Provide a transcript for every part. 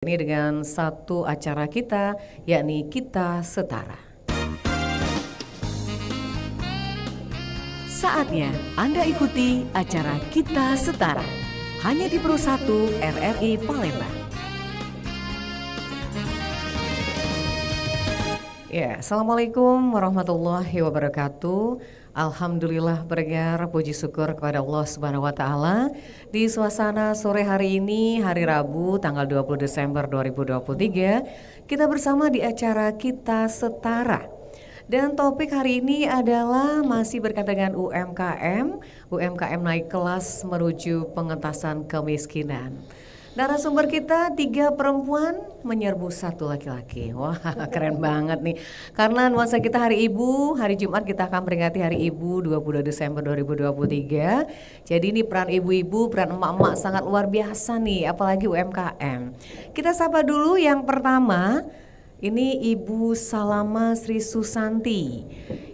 Ini dengan satu acara kita, yakni Kita Setara. Saatnya Anda ikuti acara Kita Setara, hanya di Pro 1 RRI Palembang. Ya, Assalamualaikum warahmatullahi wabarakatuh. Alhamdulillah bergar puji syukur kepada Allah Subhanahu wa taala di suasana sore hari ini, hari Rabu tanggal 20 Desember 2023, kita bersama di acara Kita Setara. Dan topik hari ini adalah masih berkaitan dengan UMKM naik kelas menuju pengentasan kemiskinan. Narasumber kita 3 perempuan menyerbu 1 laki-laki. Wah, keren banget nih. Karena nuansa kita hari Ibu, hari Jumat kita akan peringati Hari Ibu 22 Desember 2023. Jadi ini peran ibu-ibu, peran emak-emak sangat luar biasa nih, apalagi UMKM. Kita sapa dulu yang pertama, ini Ibu Salama Sri Susanti.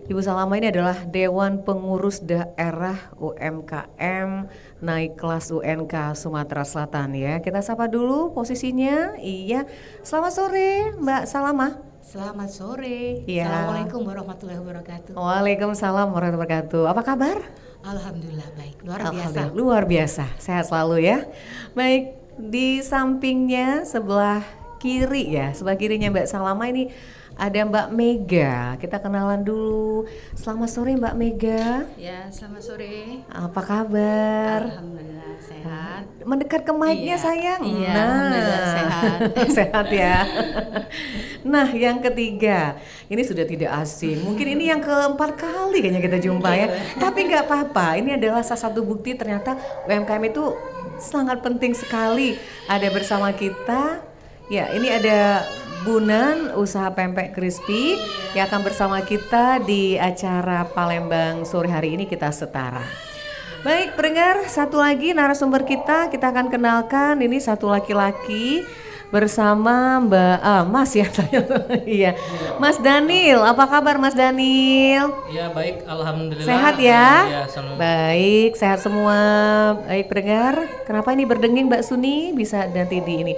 Ibu Salama ini adalah Dewan Pengurus Daerah UMKM naik kelas UNK Sumatera Selatan ya. Kita sapa dulu posisinya. Iya. Selamat sore Mbak Salama. Selamat sore. Ya. Assalamualaikum warahmatullahi wabarakatuh. Waalaikumsalam warahmatullahi wabarakatuh. Apa kabar? Alhamdulillah baik. Luar biasa. Alhamdulillah, luar biasa. Sehat selalu ya. Baik, di sampingnya sebelah kiri ya, sebelah kirinya Mbak Salama ini ada Mbak Mega. Kita kenalan dulu. Selamat sore Mbak Mega. Ya, selamat sore. Apa kabar? Alhamdulillah sehat. Mendekat ke mic-nya sayang. Iya, Nah, alhamdulillah sehat. sehat ya. Nah, yang ketiga, ini sudah tidak asing. Mungkin ini yang keempat kali kayaknya kita jumpa ya. Tapi nggak apa-apa. Ini adalah salah satu bukti ternyata UMKM itu sangat penting sekali ada bersama kita. Ya, ini ada Bunan Usaha Pempek Crispy yang akan bersama kita di acara Palembang sore hari ini Kita Setara. Baik, pendengar, satu lagi narasumber kita akan kenalkan. Ini satu laki-laki bersama Mas ya saya. Iya. Mas Daniel, apa kabar Mas Daniel? Ya baik, alhamdulillah. Sehat ya? Ya, baik, sehat semua. Baik pendengar, kenapa ini berdenging Mbak Suni? Bisa nanti di ini.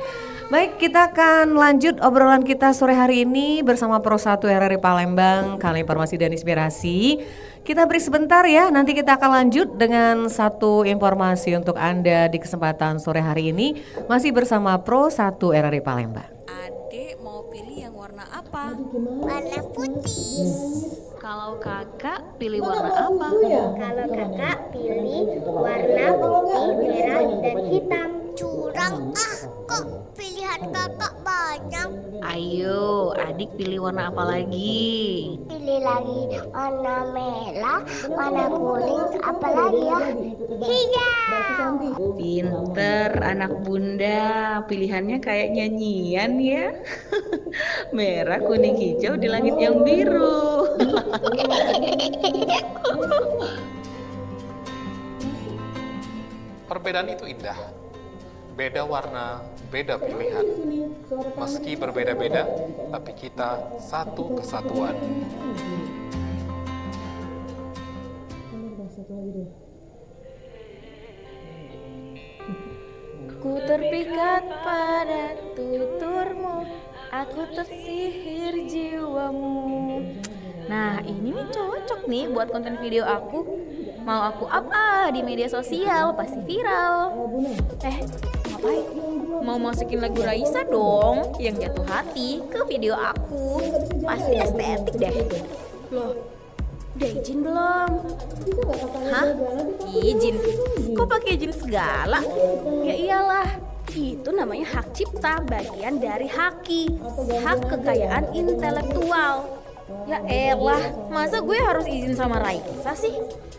Baik, kita akan lanjut obrolan kita sore hari ini bersama Pro 1 RRI Palembang, Kanal Informasi dan Inspirasi. Kita break sebentar ya, nanti kita akan lanjut dengan satu informasi untuk Anda di kesempatan sore hari ini. Masih bersama Pro 1 RRI Palembang. Adik mau pilih yang warna apa? Warna putih. Kalau kakak pilih warna apa? Kalau kakak pilih warna putih, merah, dan hitam. Curang kok pilihan kakak banyak. Ayo, adik pilih warna apa lagi? Pilih lagi warna merah, warna kuning, apa lagi ya? Hijau. Pinter anak bunda, pilihannya kayak nyanyian ya. Merah, kuning, hijau di langit yang biru. Perbedaan itu indah. Beda warna, beda pilihan. Meski berbeda-beda, tapi kita satu kesatuan. Ku terpikat pada tuturmu, aku tersihir jiwamu. Nah, ini nih cocok nih buat konten video aku. Mau aku apa di media sosial pasti viral. Ngapain? Mau masukin lagu Raisa dong yang jatuh hati ke video aku. Pasti estetik deh. Loh, udah izin belum? Hah? Izin? Kok pakai izin segala? Ya iyalah, itu namanya hak cipta, bagian dari haki, hak kekayaan intelektual. Ya elah, masa gue harus izin sama Raisa sih?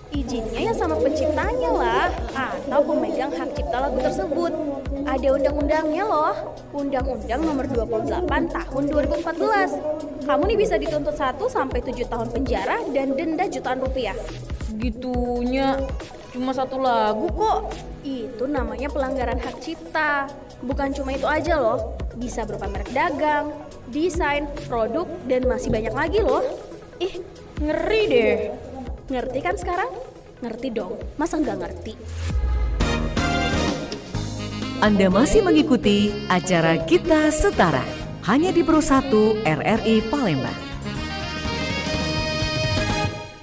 Izinnya ya sama penciptanya lah, atau pemegang hak cipta lagu tersebut. Ada undang-undangnya loh, Undang-Undang Nomor 28 Tahun 2014. Kamu nih bisa dituntut 1-7 tahun penjara dan denda jutaan rupiah. Gitunya, cuma 1 lagu kok. Itu namanya pelanggaran hak cipta. Bukan cuma itu aja loh, bisa berupa merek dagang, desain, produk, dan masih banyak lagi loh. Ih, ngeri deh. Ngerti kan sekarang? Ngerti dong, masa nggak ngerti? Anda masih mengikuti acara Kita Setara hanya di Pro 1 RRI Palembang.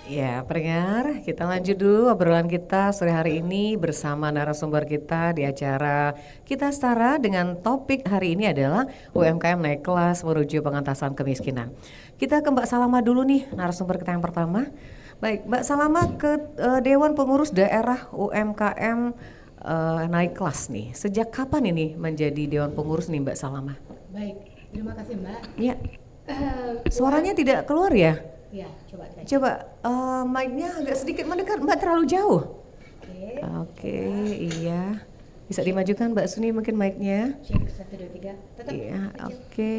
Ya, pendengar, kita lanjut dulu obrolan kita sore hari ini bersama narasumber kita di acara Kita Setara dengan topik hari ini adalah UMKM naik kelas menuju pengentasan kemiskinan. Kita ke Mbak Salama dulu nih, narasumber kita yang pertama. Baik, Mbak Salama ke Dewan Pengurus Daerah UMKM naik kelas nih. Sejak kapan ini menjadi Dewan Pengurus nih Mbak Salama? Baik, terima kasih Mbak. Ya, suaranya tidak keluar ya? Ya, coba tes. Coba mic-nya agak sedikit mendekat, Mbak terlalu jauh. Oke. Oke, iya. Bisa dimajukan Mbak Suni mungkin mic-nya. Cek 1 2 3. Tetap. Iya, kecil. oke.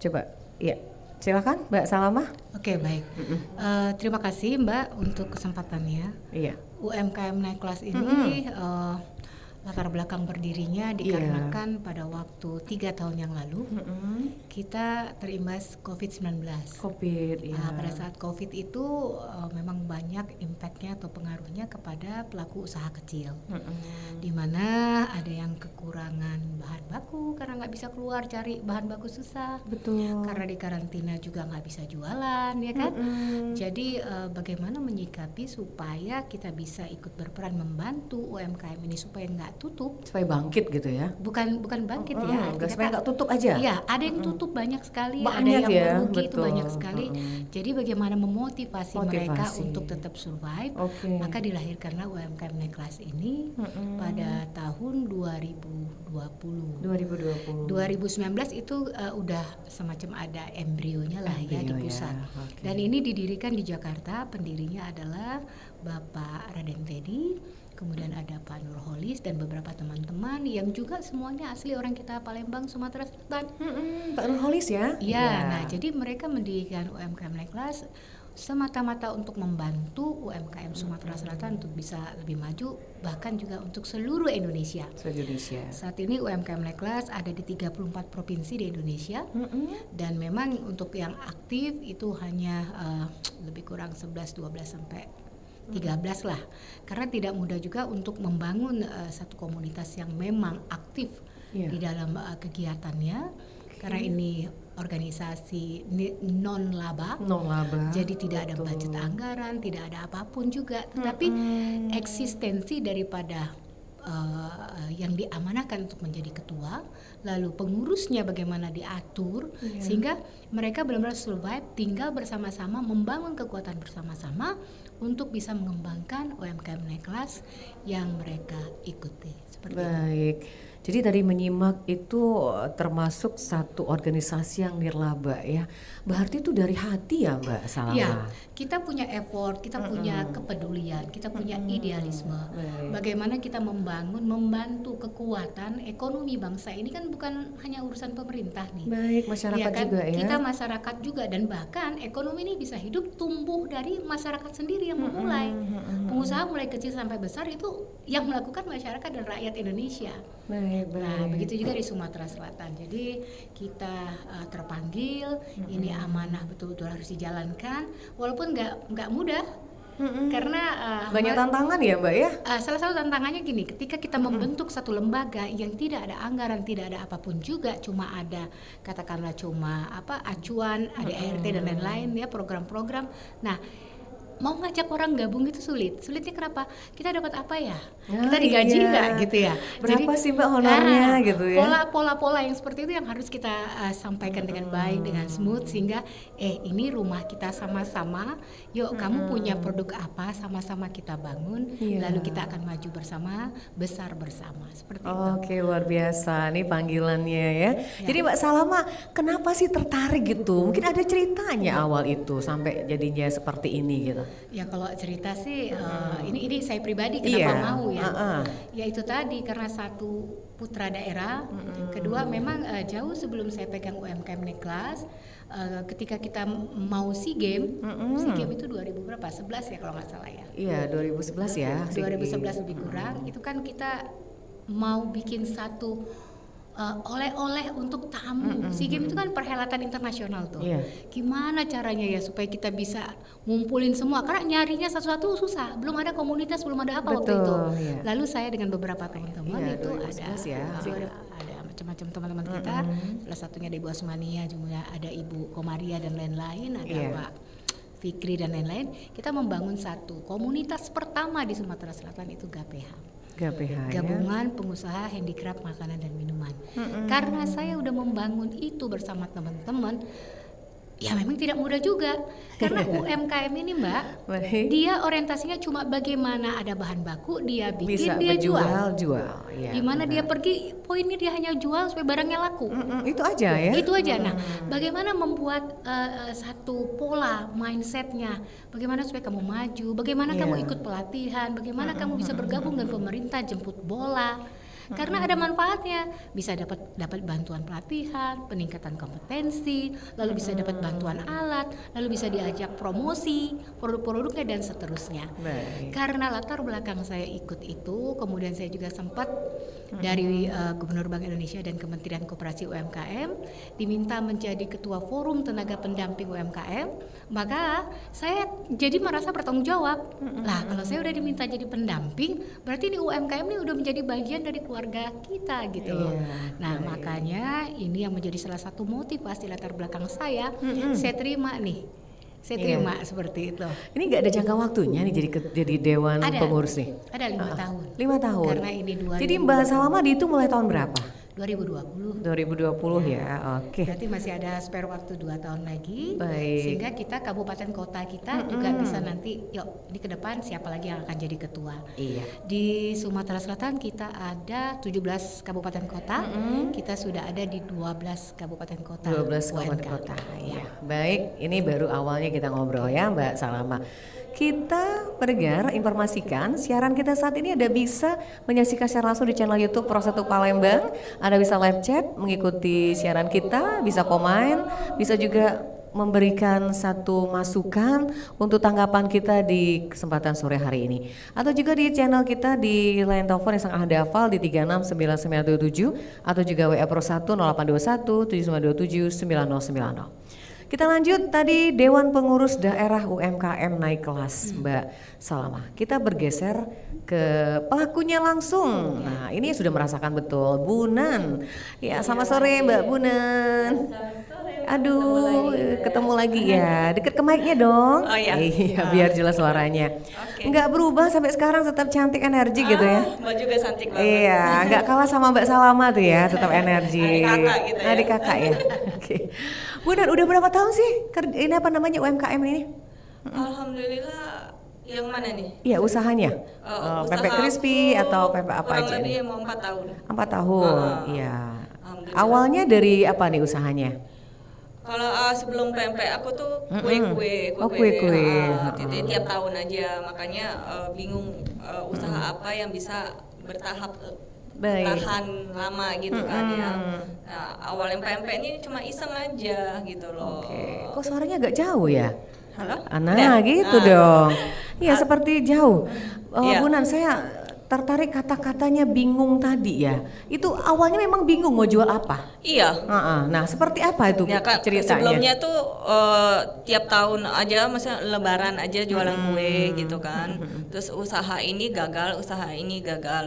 Coba. Iya. Silakan Mbak Salama. Oke, baik. Terima kasih Mbak untuk kesempatannya. Iya. UMKM naik kelas ini latar belakang berdirinya dikarenakan pada waktu 3 tahun yang lalu kita terimbas COVID-19. Covid, iya. Pada saat COVID itu memang banyak impactnya atau pengaruhnya kepada pelaku usaha kecil, di mana ada yang kekurangan bahan baku karena nggak bisa keluar cari bahan baku susah, Betul. karena di karantina juga nggak bisa jualan, ya kan? Jadi bagaimana menyikapi supaya kita bisa ikut berperan membantu UMKM ini supaya nggak tutup, Supaya bangkit gitu ya. bukan bangkit ya, Supaya artinya nggak tutup aja. iya, ada yang tutup banyak sekali, ada Banyak yang ya, merugi itu betul. banyak sekali. Jadi bagaimana memotivasi mereka Motivasi. untuk tetap survive? Oke. Maka dilahirkanlah UMKM naik kelas ini pada tahun 2020. 2020. 2019 itu udah semacam ada embrionya lah ya di Embrio ya, pusat. oke. Dan ini didirikan di Jakarta, pendirinya adalah Bapak Raden Teddy, kemudian ada Pak Nurholis dan beberapa teman-teman yang juga semuanya asli orang kita Palembang, Sumatera Selatan. Pak Nurholis ya? Iya, nah jadi mereka mendirikan UMKM naik kelas semata-mata untuk membantu UMKM Sumatera Selatan untuk bisa lebih maju, bahkan juga untuk seluruh Indonesia. Indonesia. Saat ini UMKM naik kelas ada di 34 provinsi di Indonesia, dan memang untuk yang aktif itu hanya lebih kurang 11, 12 sampai 13 lah, karena tidak mudah juga untuk membangun satu komunitas yang memang aktif di dalam kegiatannya, karena ini organisasi non-laba, jadi tidak ada budget anggaran, tidak ada apapun juga, tetapi eksistensi daripada yang diamanahkan untuk menjadi ketua, lalu pengurusnya bagaimana diatur, sehingga mereka benar-benar survive, tinggal bersama-sama, membangun kekuatan bersama-sama untuk bisa mengembangkan UMKM naik kelas yang mereka ikuti. Seperti itu. Baik. Jadi tadi menyimak itu termasuk satu organisasi yang nirlaba ya. Berarti itu dari hati ya Mbak Salama? Ya, kita punya effort, kita punya kepedulian, kita punya idealisme. Bagaimana kita membantu kekuatan ekonomi bangsa ini, kan bukan hanya urusan pemerintah nih. Baik, masyarakat kan? juga ya. Kita masyarakat juga, dan bahkan ekonomi ini bisa hidup tumbuh dari masyarakat sendiri yang memulai. Pengusaha mulai kecil sampai besar itu yang melakukan masyarakat dan rakyat Indonesia. Baik. Nah, begitu juga di Sumatera Selatan. Jadi kita terpanggil, ini amanah betul-betul harus dijalankan, walaupun nggak mudah, karena banyak tantangan ya Mbak ya. salah satu tantangannya gini, ketika kita membentuk satu lembaga yang tidak ada anggaran, tidak ada apapun juga, cuma ada katakanlah acuan, ada ART dan lain-lain ya, program-program. Nah, mau ngajak orang gabung itu sulitnya kenapa? Kita dapat apa ya? Kita digaji nggak gitu ya? Berapa sih Mbak honornya gitu ya? Pola-pola yang seperti itu yang harus kita sampaikan dengan baik, dengan smooth, sehingga ini rumah kita sama-sama, yuk kamu punya produk apa, sama-sama kita bangun, lalu kita akan maju bersama, besar bersama, seperti itu. Oke, luar biasa nih panggilannya ya. Jadi Mbak Salama, kenapa sih tertarik gitu? Mungkin ada ceritanya awal itu sampai jadinya seperti ini gitu. Ya kalau cerita sih ini saya pribadi kenapa mau ya. Ya itu tadi, karena satu putra daerah, kedua memang jauh sebelum saya pegang UMKM naik kelas, ketika kita mau SEA Games, SEA Games itu 2000 berapa? 11 ya kalau nggak salah ya. Iya, 2011 ya. 2011 lebih kurang, itu kan kita mau bikin satu oleh-oleh untuk tamu. SEA Games itu kan perhelatan internasional tuh. Iya. Gimana caranya ya supaya kita bisa ngumpulin semua? Karena nyarinya satu-satu susah. Belum ada komunitas, belum ada apa waktu itu. Betul, iya. Lalu saya dengan beberapa teman-teman Iya, itu 2011 ya. ada macam-macam teman-teman kita. Salah satunya ada Ibu Asmania, juga ada Ibu Komaria dan lain-lain, ada Iya. Pak Fikri dan lain-lain. Kita membangun satu komunitas pertama di Sumatera Selatan itu GAPH. GPH ya. Gabungan Pengusaha Handicraft Makanan dan Minuman. Karena saya udah membangun itu bersama teman-teman, ya memang tidak mudah juga. Karena UMKM ini Mbak, Baik. dia orientasinya cuma bagaimana ada bahan baku, dia bikin, Bisa dia jual. jual. Ya, Di mana dia benar. pergi, poinnya dia hanya jual supaya barangnya laku. Itu aja ya. Itu aja. Nah, bagaimana membuat satu pola mindsetnya, bagaimana supaya kamu maju, bagaimana Iya. kamu ikut pelatihan, bagaimana kamu bisa bergabung dengan pemerintah jemput bola. Karena ada manfaatnya, bisa dapat bantuan pelatihan, peningkatan kompetensi, lalu bisa dapat bantuan alat, lalu bisa diajak promosi produk-produknya dan seterusnya. Baik. Karena latar belakang saya ikut itu, kemudian saya juga sempat dari Gubernur Bank Indonesia dan Kementerian Koperasi UMKM diminta menjadi Ketua Forum Tenaga Pendamping UMKM, maka saya jadi merasa bertanggung jawab. Lah kalau saya udah diminta jadi pendamping, berarti ini UMKM ini udah menjadi bagian dari keluarga kita gitu loh. Iya, Nah makanya ini yang menjadi salah satu motivasi latar belakang saya terima nih. Saya Iya. terima seperti itu. Ini nggak ada jangka waktunya nih jadi dewan Ada. pengurus nih. Ada 5 tahun. 5 tahun. Karena ini 2000. Jadi Mbak Salama di itu mulai tahun berapa? 2020. 2020 ya. Oke. Berarti masih ada spare waktu 2 tahun lagi. Baik. Sehingga kita kabupaten kota kita juga bisa nanti yuk ini ke depan siapa lagi yang akan jadi ketua. Iya. Di Sumatera Selatan kita ada 17 kabupaten kota. Kita sudah ada di 12 kabupaten kota. 12 kabupaten UMK. kota. Iya. Baik, ini baru awalnya kita ngobrol ya Mbak Salama. Kita pendengar informasikan siaran kita saat ini Anda bisa menyaksikan secara langsung di channel YouTube Pro 1 Palembang. Anda bisa live chat mengikuti siaran kita, bisa komen, bisa juga memberikan satu masukan untuk tanggapan kita di kesempatan sore hari ini. Atau juga di channel kita di line telepon yang sangat Anda hafal di 369977 atau juga WA Pro 1 0821 7527 9090. Kita lanjut tadi Dewan Pengurus Daerah UMKM naik kelas Mbak Salama. Kita bergeser ke pelakunya langsung. Nah ini sudah merasakan betul Bunan. Ya sama sore Mbak Bunan. Aduh ketemu lagi ya. Deket ke mic-nya dong. Oh, iya. Iya biar jelas suaranya. Oke. Nggak berubah sampai sekarang tetap cantik energi gitu ya. Mbak juga cantik banget. Iya, nggak kalah sama Mbak Salama tuh ya, tetap energi. Adik kakak gitu ya. Adik kakak ya. Oke. Bunan, udah berapa tahun sih ini apa namanya UMKM ini? Alhamdulillah. Yang mana nih? Iya, usahanya. Usaha Pempek crispy aku atau pempek apa kurang aja? lebih nih? mau 4 tahun. 4 tahun. Iya. Alhamdulillah. Awalnya dari apa nih usahanya? Kalau sebelum pempek aku tuh kue-kue. Oh, kue-kue. Jadi tiap tahun aja. Makanya bingung usaha apa yang bisa bertahap Baik. tahan lama gitu kan ya. Nah, awalnya pempek ini cuma iseng aja gitu loh. Oke. Kok suaranya agak jauh ya? Halo? Nah, gitu dong. Iya, seperti jauh. Iya. Bunan, saya tertarik kata-katanya bingung tadi ya. Itu awalnya memang bingung mau jual apa? Iya. Nah, seperti apa itu Ya kan ceritanya? sebelumnya tuh tiap tahun aja maksudnya lebaran aja jualan kue gitu kan. Terus usaha ini gagal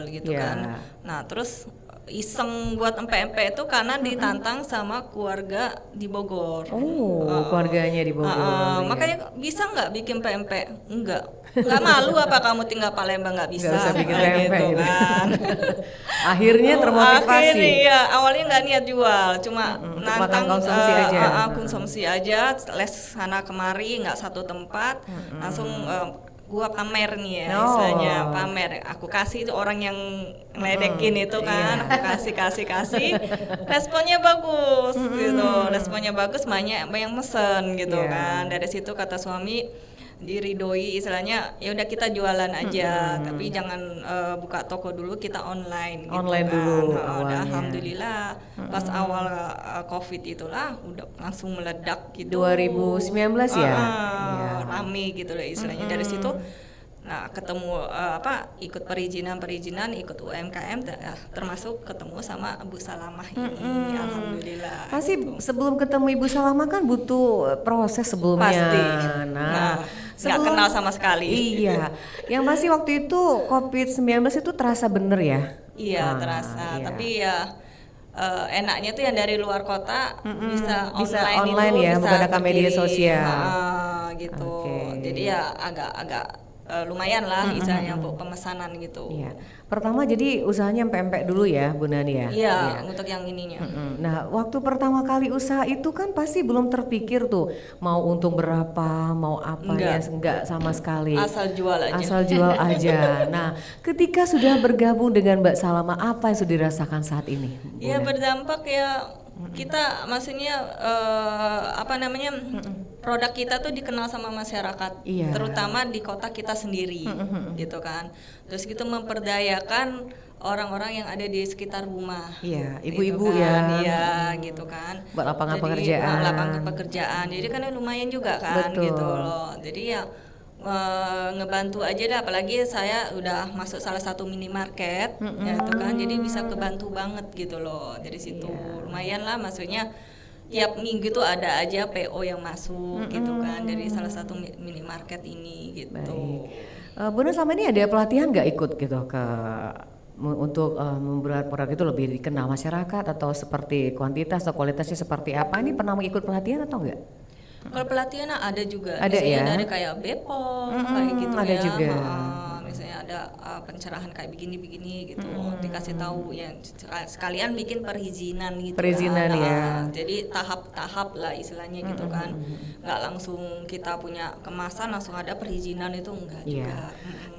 gitu Ya. kan. Nah, terus iseng buat empek-empek itu karena ditantang sama keluarga di Bogor. Oh, keluarganya di Bogor. Ya. Makanya bisa nggak bikin pempek? Enggak malu apa kamu tinggal Palembang nggak bisa? Nggak usah bikin Kayak pempek gitu gitu. kan. Akhirnya termotivasi. Akhirnya ya, awalnya nggak niat jual, cuma untuk nantang makan konsumsi aja. konsumsi aja, les sana kemari nggak satu tempat, langsung gua pamer nih ya, Oh. istilahnya pamer. Aku kasih itu orang yang ngeledekin itu kan, Iya. aku kasih, responnya bagus gitu, responnya bagus, banyak yang mesen gitu Iya. kan. Dari situ kata suami diridoi istilahnya ya udah kita jualan aja tapi jangan buka toko dulu, kita online gitu Online kan. dulu Dan awalnya. alhamdulillah pas awal Covid itulah udah langsung meledak gitu 2019 ya? Iya. rame gitu loh istilahnya. Dari situ Nah, ketemu ikut perizinan, ikut UMKM, termasuk ketemu sama Bu Salamah ini, alhamdulillah. Pasti gitu. sebelum ketemu Ibu Salamah kan butuh proses sebelumnya. Pasti. Nah, nggak kenal sama sekali. Iya, yang pasti waktu itu COVID-19 itu terasa bener ya? Iya, Ah, terasa. iya. Tapi ya enaknya tuh yang dari luar kota bisa online itu ya, bisa menggunakan media terkirim. sosial. Gitu. Oke. Jadi ya agak lumayan lah istilahnya untuk pemesanan gitu. Iya. Pertama jadi usahanya empek-empek dulu ya, Bu Nani ya? Iya, untuk yang ininya. Nah, waktu pertama kali usaha itu kan pasti belum terpikir tuh mau untung berapa, mau apa ya, enggak sama sekali. Asal jual aja. Asal jual aja. Nah, ketika sudah bergabung dengan Mbak Salama, apa yang sudah dirasakan saat ini? Bu Ya Nani? berdampak ya, kita maksudnya produk kita tuh dikenal sama masyarakat, Iya. terutama di kota kita sendiri, gitu kan. Terus gitu memperdayakan orang-orang yang ada di sekitar rumah. Iya, gitu ibu-ibu kan. ya. Iya, gitu kan. Buat lapangan Jadi, pekerjaan. lapangan pekerjaan. Jadi kan lumayan juga kan, Betul. gitu loh. Jadi ya ngebantu aja dah, apalagi saya udah masuk salah satu minimarket, ya itu kan, jadi bisa kebantu banget gitu loh dari situ. Iya. Lumayan lah, maksudnya tiap minggu tuh ada aja PO yang masuk gitu kan dari salah satu minimarket ini gitu. Baik. Bu Nani selama ini ada pelatihan nggak ikut gitu untuk membuat produk itu lebih dikenal masyarakat, atau seperti kuantitas atau kualitasnya seperti apa? Ini pernah mengikut pelatihan atau enggak? Kalau pelatihan ada juga, Ada misalnya ya? dari kayak Bepom kayak gitu ada ya. juga. Misalnya ada pencerahan kayak begini gitu, dikasih tahu ya, sekalian bikin perizinan gitu. Perizinan kan. ya. Jadi tahap-tahap lah istilahnya gitu kan. Nggak langsung kita punya kemasan langsung ada perizinan, itu enggak Iya. juga.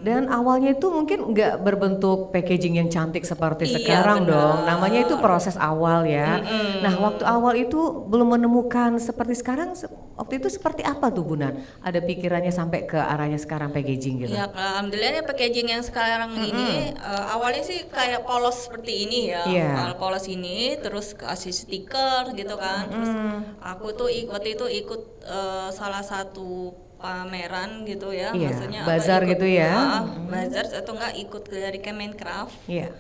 Dan awalnya itu mungkin nggak berbentuk packaging yang cantik seperti Iya, sekarang benar. dong. Namanya itu proses awal ya. Nah, waktu awal itu belum menemukan seperti sekarang. Waktu itu seperti apa tuh Bu Nan? Ada pikirannya sampai ke arahnya sekarang packaging gitu? Ya, alhamdulillah packaging yang sekarang ini awalnya sih kayak polos seperti ini ya. Iya. Kalau polos ini terus kasih stiker gitu kan. Terus aku tuh waktu itu ikut salah satu pameran gitu ya, Iya, maksudnya bazar gitu ya. Bazar atau enggak ikut dari Kemenkraf. Iya.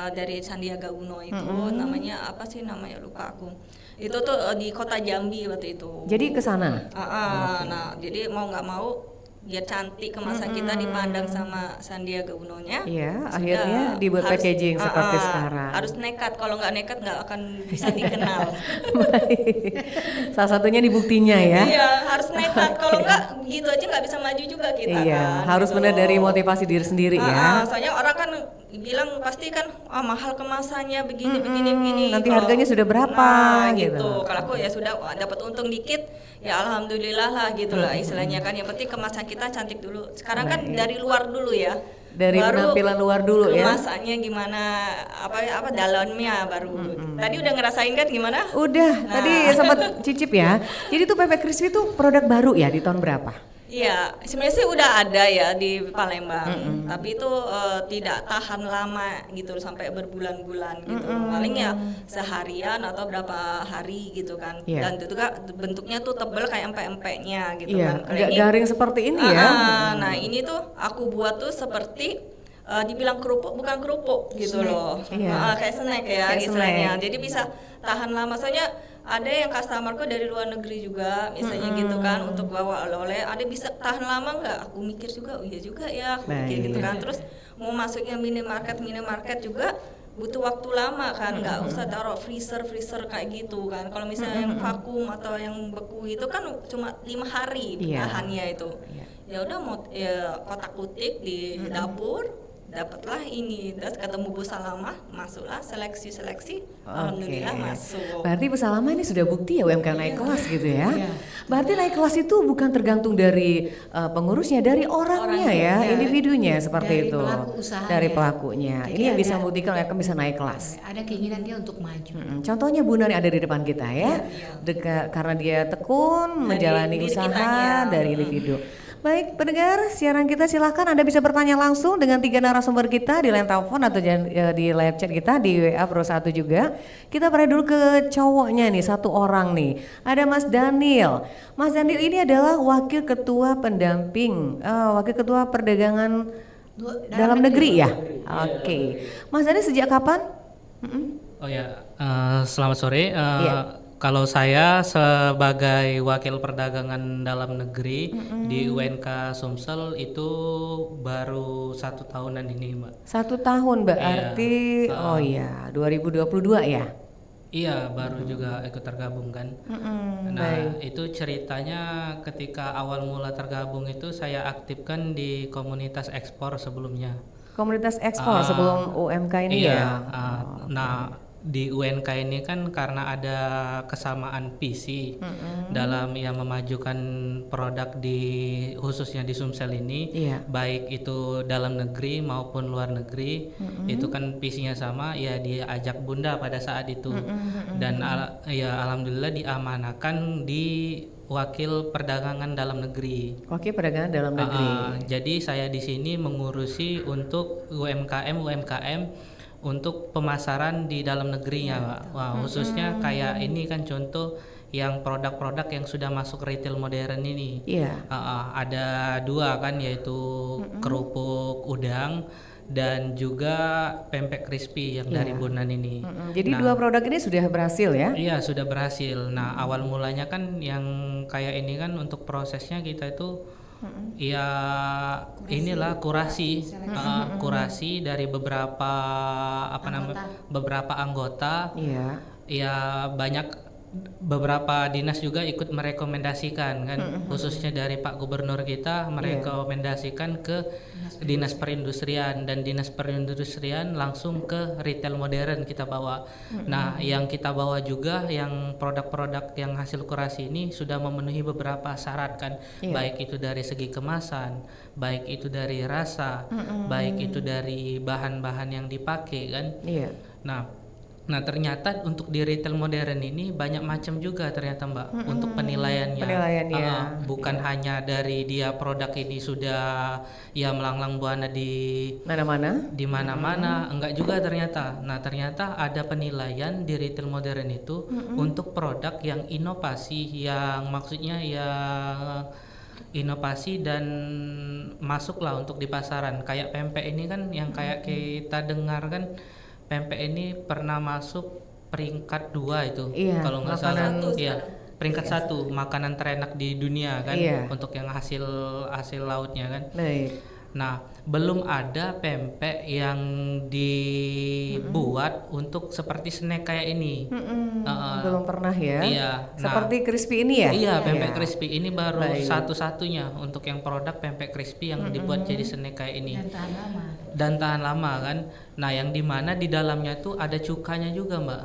Dari Sandiaga Uno itu namanya apa sih, namanya lupa aku. Itu tuh di kota Jambi waktu itu. Jadi ke sana. Nah, jadi mau nggak mau biar cantik kemasan kita dipandang sama Sandiaga Uno-nya. Iya, sudah akhirnya dibuat packaging seperti sekarang. Harus nekat, kalau nggak nekat nggak akan bisa dikenal. Baik. Salah satunya di buktinya ya. Iya, harus nekat, kalau nggak gitu aja nggak bisa maju juga kita Iya, kan. harus gitu benar loh. dari motivasi diri sendiri ya. Soalnya orang kan bilang pasti kan mahal kemasannya begini. Nanti Kalau- harganya sudah berapa, Nah, gitu. gitu. Kalau aku ya sudah dapat untung dikit, ya alhamdulillah lah gitu lah istilahnya kan. Yang penting kemasan kita cantik dulu. Sekarang kan dari luar dulu ya. Dari Baru penampilan luar dulu ya. kemasannya gimana, apa dalamnya baru. Tadi udah ngerasain kan gimana? Udah, tadi sempat cicip ya. Jadi tuh Pepe Crispy tuh produk baru ya di tahun berapa? Iya, sebenarnya sih udah ada ya di Palembang, tapi itu tidak tahan lama gitu sampai berbulan-bulan gitu. Paling ya seharian atau berapa hari gitu kan. Iya. Dan itu kan bentuknya tuh tebel kayak empek-empeknya gitu Iya, kan. Kalau nggak ini- garing seperti ini ya. Nah, ini tuh aku buat tuh seperti dibilang kerupuk bukan kerupuk gitu loh. Iya. Kayak snack ya Kayak istilahnya. snack. Jadi bisa tahan lama. Soalnya ada yang customerku dari luar negeri juga misalnya gitu kan, untuk bawa oleh-oleh, ada bisa tahan lama nggak? Aku mikir juga, oh iya juga ya, aku mikir gitu kan. Terus mau masuknya minimarket juga butuh waktu lama kan, nggak usah taruh freezer kayak gitu kan. Kalau misalnya yang vakum atau yang beku itu kan cuma 5 hari Iya. tahannya itu. Iya. Ya udah mau kotak-kutik di dapur, dapatlah ini, terus ketemu Bu Salamah, masuklah seleksi, alhamdulillah Oke. masuk. Berarti Bu Salama ini sudah bukti ya UMKM naik kelas gitu ya. Berarti naik kelas itu bukan tergantung dari pengurusnya, dari orangnya ya, individunya seperti Dari itu. pelaku usahanya. Dari pelakunya. Jadi Ini yang bisa ada- membuktikan UMKM bisa naik kelas. Ada keinginan dia untuk maju. Contohnya Bu Nani ada di depan kita ya, karena dia tekun menjalani diri usaha kitanya. dari individu. Baik, pendengar siaran kita silahkan Anda bisa bertanya langsung dengan 3 narasumber kita di line telepon atau di live chat kita di WA Pro 1 juga. Kita pada dulu ke cowoknya nih, satu orang nih. Ada Mas Daniel. Mas Daniel ini adalah Wakil Ketua Pendamping, Wakil Ketua Perdagangan dalam negeri ya? Oke. Mas Daniel sejak kapan? Oh ya, selamat sore. Iya. Kalau saya sebagai Wakil Perdagangan Dalam Negeri di UNK Sumsel itu baru 1 tahunan ini, Mbak. 1 tahun berarti, oh iya 2022 ya? Iya, baru juga ikut tergabung kan. Nah, itu ceritanya ketika awal mula tergabung itu saya aktifkan di komunitas ekspor sebelumnya. Komunitas ekspor sebelum UMK ini Iya, ya? nah di UNK ini kan karena ada kesamaan visi dalam memajukan produk khususnya di Sumsel ini, baik itu dalam negeri maupun luar negeri, itu kan visinya sama, ya diajak Bunda pada saat itu, dan alhamdulillah diamanakan di Wakil Perdagangan Dalam Negeri. Wakil Perdagangan Dalam Negeri. Jadi saya di sini mengurusi untuk UMKM untuk pemasaran di dalam negerinya, Pak. Wah, khususnya kayak ini kan contoh yang produk-produk yang sudah masuk retail modern ini. Ada 2 kan, yaitu kerupuk udang dan juga pempek crispy yang dari Bonan ini. Jadi 2 produk ini sudah berhasil ya? Iya, sudah berhasil. Nah, awal mulanya kan yang kayak ini kan untuk prosesnya kita itu ya inilah kurasi dari beberapa beberapa anggota. Ya banyak beberapa dinas juga ikut merekomendasikan kan, khususnya dari Pak Gubernur kita merekomendasikan ke Dinas Perindustrian, dan Dinas Perindustrian langsung ke retail modern kita bawa. Nah, yang kita bawa juga yang produk-produk yang hasil kurasi ini sudah memenuhi beberapa syarat kan, baik itu dari segi kemasan, baik itu dari rasa, baik itu dari bahan-bahan yang dipakai kan. Nah ternyata untuk di retail modern ini banyak macam juga ternyata, Mbak, untuk penilaiannya. Bukan hanya dari dia produk ini sudah melanglang buana di mana-mana, enggak juga ternyata. Nah ternyata ada penilaian di retail modern itu untuk produk yang inovasi, yang maksudnya inovasi dan masuklah untuk di pasaran. Kayak pempek ini kan yang kayak kita dengar kan, pempek ini pernah masuk peringkat 2 itu, kalau nggak salah. Peringkat 1 makanan terenak di dunia kan, untuk yang hasil lautnya kan. Nah, belum ada pempek yang dibuat untuk seperti snack kayak ini. Belum pernah ya? Iya. Seperti crispy ini ya? Iya, pempek crispy ini baru satu-satunya untuk yang produk pempek crispy yang dibuat jadi snack kayak ini. Dan tahan lama kan. Nah, yang dimana di dalamnya tuh ada cukanya juga, Mbak.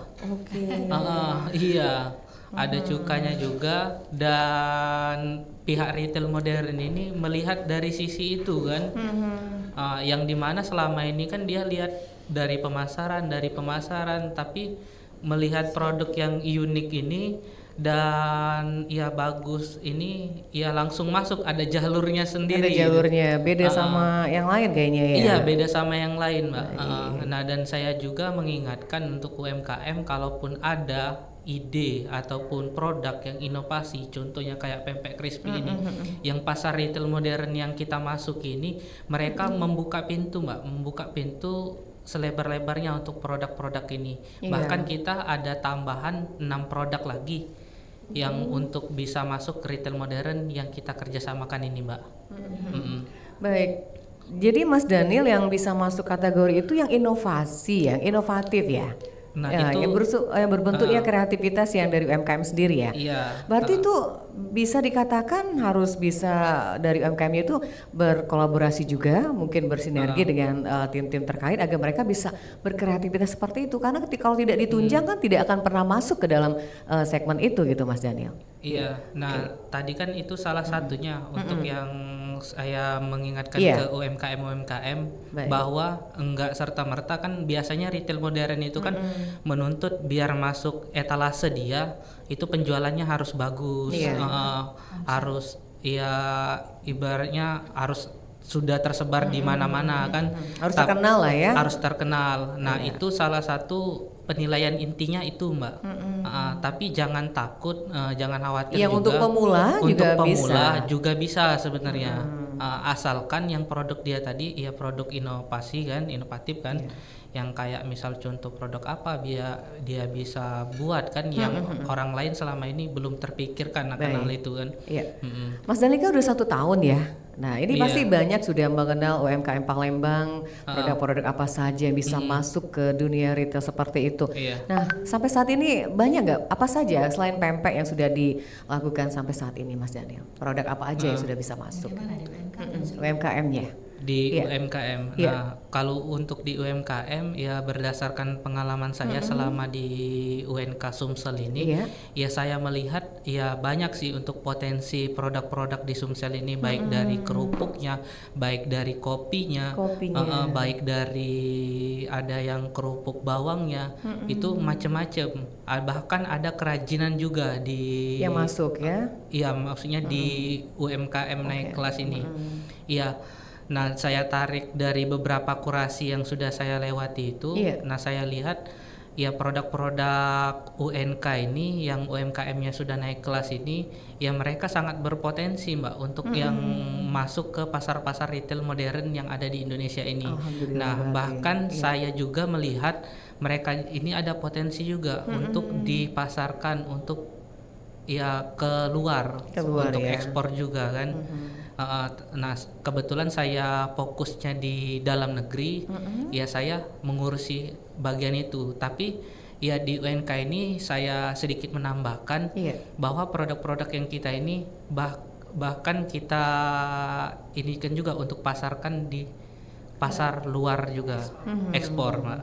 Iya. Ada cukanya juga, dan pihak retail modern ini melihat dari sisi itu kan, yang dimana selama ini kan dia lihat dari pemasaran, tapi melihat produk yang unik ini dan bagus ini, langsung masuk, ada jalurnya sendiri. Ada jalurnya, beda sama yang lain kayaknya ya? Iya, beda sama yang lain, Mbak. Nah, dan saya juga mengingatkan untuk UMKM, kalaupun ada ide ataupun produk yang inovasi, contohnya kayak pempek crispy ini, yang pasar retail modern yang kita masuk ini, mereka membuka pintu, Mbak, membuka pintu selebar-lebarnya untuk produk-produk ini. Bahkan kita ada tambahan 6 produk lagi yang untuk bisa masuk ke retail modern yang kita kerjasamakan ini, Mbak. Baik. Jadi Mas Daniel yang bisa masuk kategori itu yang inovasi, yang inovatif ya? Nah, itu yang berbentuknya kreativitas yang dari UMKM sendiri ya. Iya. Berarti itu bisa dikatakan harus bisa dari UMKM itu berkolaborasi juga, mungkin bersinergi dengan tim-tim terkait agar mereka bisa berkreativitas seperti itu. Karena kalau tidak ditunjang kan tidak akan pernah masuk ke dalam segmen itu gitu, Mas Daniel. Iya. Nah, tadi kan itu salah satunya untuk yang saya mengingatkan ke UMKM bahwa enggak serta-merta kan biasanya retail modern itu kan menuntut biar masuk etalase dia itu penjualannya harus bagus, harus ya ibaratnya harus sudah tersebar di mana-mana kan, Harus terkenal lah ya. harus terkenal. Nah itu salah satu penilaian intinya itu Mbak. Tapi jangan takut, jangan khawatir Yang juga. untuk pemula Untuk juga pemula bisa. juga bisa sebenarnya. Asalkan yang produk dia tadi ya produk inovasi kan, inovatif kan. Yang kayak misal contoh produk apa dia bisa buat kan yang orang lain selama ini belum terpikirkan akan hal itu kan. Iya. Mas Dani kan udah 1 tahun ya. Nah ini Iya. pasti banyak sudah mengenal UMKM Palembang, produk-produk apa saja yang bisa masuk ke dunia retail seperti itu. Iya. Nah sampai saat ini banyak nggak apa saja selain pempek yang sudah dilakukan sampai saat ini Mas Daniel? Produk apa aja yang sudah bisa masuk? UMKM-nya. Di Iya. UMKM. Nah, Iya. kalau untuk di UMKM ya berdasarkan pengalaman saya selama di UNK Sumsel ini, Iya. ya saya melihat ya banyak sih untuk potensi produk-produk di Sumsel ini baik dari kerupuknya, baik dari kopinya, baik dari ada yang kerupuk bawangnya, itu macam-macam. Bahkan ada kerajinan juga di Yang masuk ya. Iya, maksudnya di UMKM naik kelas ini. Iya. Nah, saya tarik dari beberapa kurasi yang sudah saya lewati itu. Iya. Nah, saya lihat ya produk-produk UNK ini yang UMKM-nya sudah naik kelas ini, ya mereka sangat berpotensi, Mbak, untuk yang masuk ke pasar-pasar retail modern yang ada di Indonesia ini. Alhamdulillah Nah, berarti. bahkan Iya. saya juga melihat mereka ini ada potensi juga untuk dipasarkan untuk ya keluar untuk ya. ekspor juga kan. Nah kebetulan saya fokusnya di dalam negeri, ya saya mengurusi bagian itu. Tapi ya di UNK ini saya sedikit menambahkan bahwa produk-produk yang kita ini bahkan kita ini kan juga untuk pasarkan di pasar luar juga, ekspor Mbak.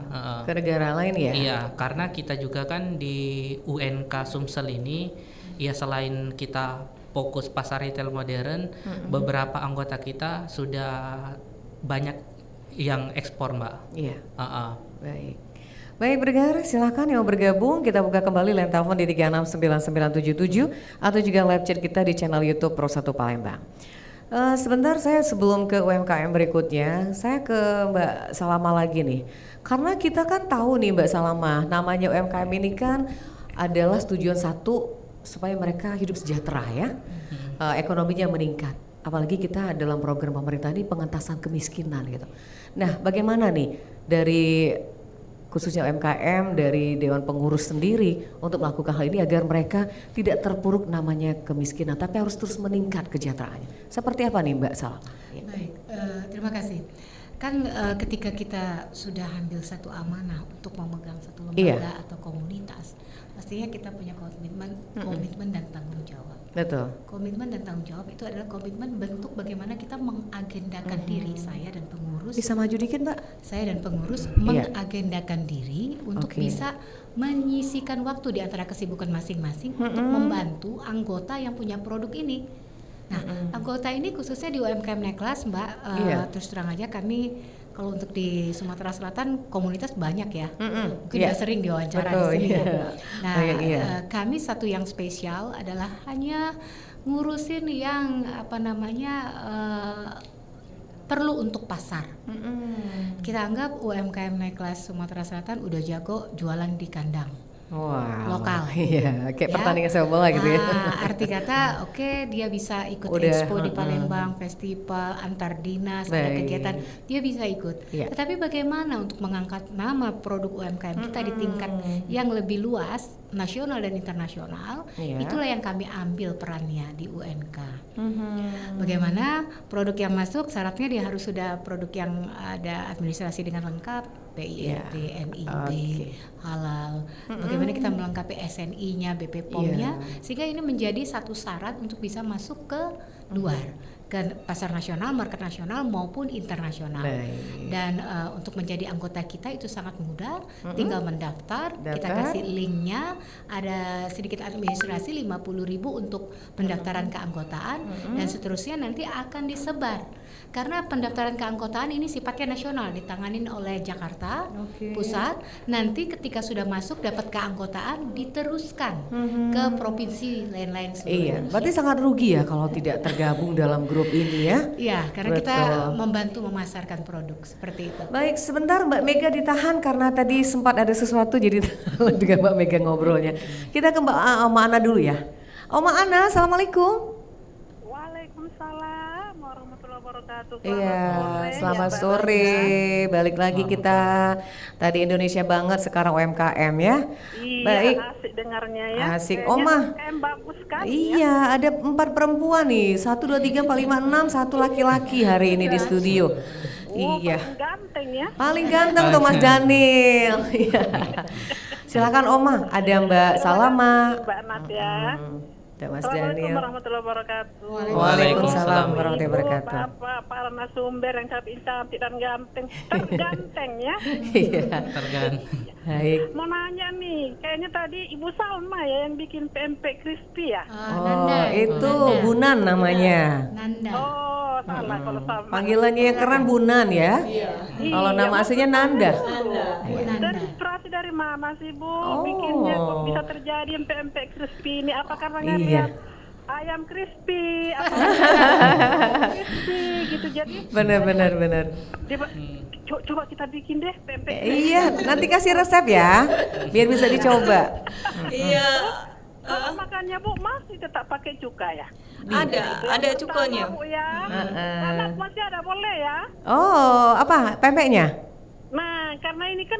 Ke negara lain ya? Iya, karena kita juga kan di UNK Sumsel ini ya selain kita fokus pasar retail modern, beberapa anggota kita sudah banyak yang ekspor Mbak. Iya. Baik. Baik bergar, silakan yang mau bergabung, kita buka kembali line telepon di 369977 atau juga live chat kita di channel YouTube Pro 1 Palembang. Sebentar saya sebelum ke UMKM berikutnya, saya ke Mbak Salama lagi nih. Karena kita kan tahu nih Mbak Salama, namanya UMKM ini kan adalah tujuan satu supaya mereka hidup sejahtera ya, ekonominya meningkat. Apalagi kita dalam program pemerintah ini pengentasan kemiskinan gitu. Nah bagaimana nih dari khususnya UMKM, dari Dewan Pengurus sendiri untuk melakukan hal ini agar mereka tidak terpuruk namanya kemiskinan, tapi harus terus meningkat kesejahteraannya. Seperti apa nih Mbak Salama? Baik, terima kasih. Kan ketika kita sudah ambil satu amanah untuk memegang satu lembaga atau komunitas, pastinya kita punya komitmen dan tanggung jawab. Betul. Komitmen dan tanggung jawab itu adalah komitmen bentuk bagaimana kita mengagendakan diri saya dan pengurus. Bisa maju dikit Mbak? Saya dan pengurus mengagendakan diri untuk bisa menyisikan waktu di antara kesibukan masing-masing untuk membantu anggota yang punya produk ini. Nah, anggota ini khususnya di UMKM naik kelas Mbak, terus terang aja kami kalau untuk di Sumatera Selatan komunitas banyak ya, mungkin udah sering diwawancara di sini. Nah, kami satu yang spesial adalah hanya ngurusin yang perlu untuk pasar. Kita anggap UMKM naik kelas Sumatera Selatan udah jago jualan di kandang. Lokal. Iya, kayak pertandingan sepak bola gitu ya. Arti kata dia bisa ikut expo di Palembang, festival antar dinas, ada kegiatan, dia bisa ikut. Tetapi bagaimana untuk mengangkat nama produk UMKM kita di tingkat yang lebih luas, nasional dan internasional, itulah yang kami ambil perannya di UNK. Bagaimana produk yang masuk, syaratnya dia harus sudah produk yang ada administrasi dengan lengkap, PIRT, MIB, halal. Bagaimana kita melengkapi SNI-nya, BP POM-nya, sehingga ini menjadi satu syarat untuk bisa masuk ke luar. ke pasar nasional, market nasional maupun internasional. Baik. Dan untuk menjadi anggota kita itu sangat mudah, tinggal mendaftar, kita kasih linknya, ada sedikit administrasi 50.000 untuk pendaftaran keanggotaan dan seterusnya nanti akan disebar. Karena pendaftaran keanggotaan ini sifatnya nasional, ditanganin oleh Jakarta Pusat. Nanti ketika sudah masuk dapat keanggotaan diteruskan ke provinsi lain-lain seluruh Iya, Indonesia. berarti sangat rugi ya kalau tidak tergabung dalam grup ini ya. Iya, karena kita Betul. membantu memasarkan produk seperti itu. Baik, sebentar Mbak Mega ditahan karena tadi sempat ada sesuatu jadi dengan Mbak Mega ngobrolnya. Kita ke Mbak Oma Ana dulu ya. Oma Ana, Assalamualaikum. Waalaikumsalam warahmatullahi wabarakatuh. Iya, selamat ya, Mbak sore. Balik lagi kita. Tadi Indonesia banget, sekarang UMKM ya. Iya, Baik. asik dengarnya ya. Asik. Kayaknya Oma. UMKM bagus kan ya. Iya, ada 4 perempuan nih. 1, 2, 3, 4, 5, 6, 1 laki-laki hari ini di studio. Iya. Paling ganteng ya. Paling ganteng tuh Mas Daniel. Iya. Silakan Oma, ada Mbak Salama. Mbak Nat ya. Ada Mas Assalamualaikum Daniel. warahmatullahi wabarakatuh. Waalaikumsalam warahmatullahi Ibu, wabarakatuh. Bapak, para narasumber yang cantik dan ganteng, terganteng ya. Iya. Tergantung. Baik. Mau nanya nih, kayaknya tadi Ibu Salma ya yang bikin PMP crispy ya. Oh, itu Bunan namanya. Nanda. Oh, salah kalau Salma. Panggilannya yang keren Bunan ya. Kalau nama aslinya Nanda. Dan inspirasi dari mana sih Bu Oh. bikinnya kok bisa terjadi PMP crispy ini? Apa karena Iya. ngeliat ayam crispy, apa crispy gitu jadi Benar. coba kita bikin deh PMP. Iya, nanti kasih resep ya, biar bisa dicoba. Iya. Kalau makannya Bu masih tetap pakai cuka ya? Ada cukanya. Bu ya. Anak masih ada boleh ya? Oh, apa pempeknya? Nah, karena ini kan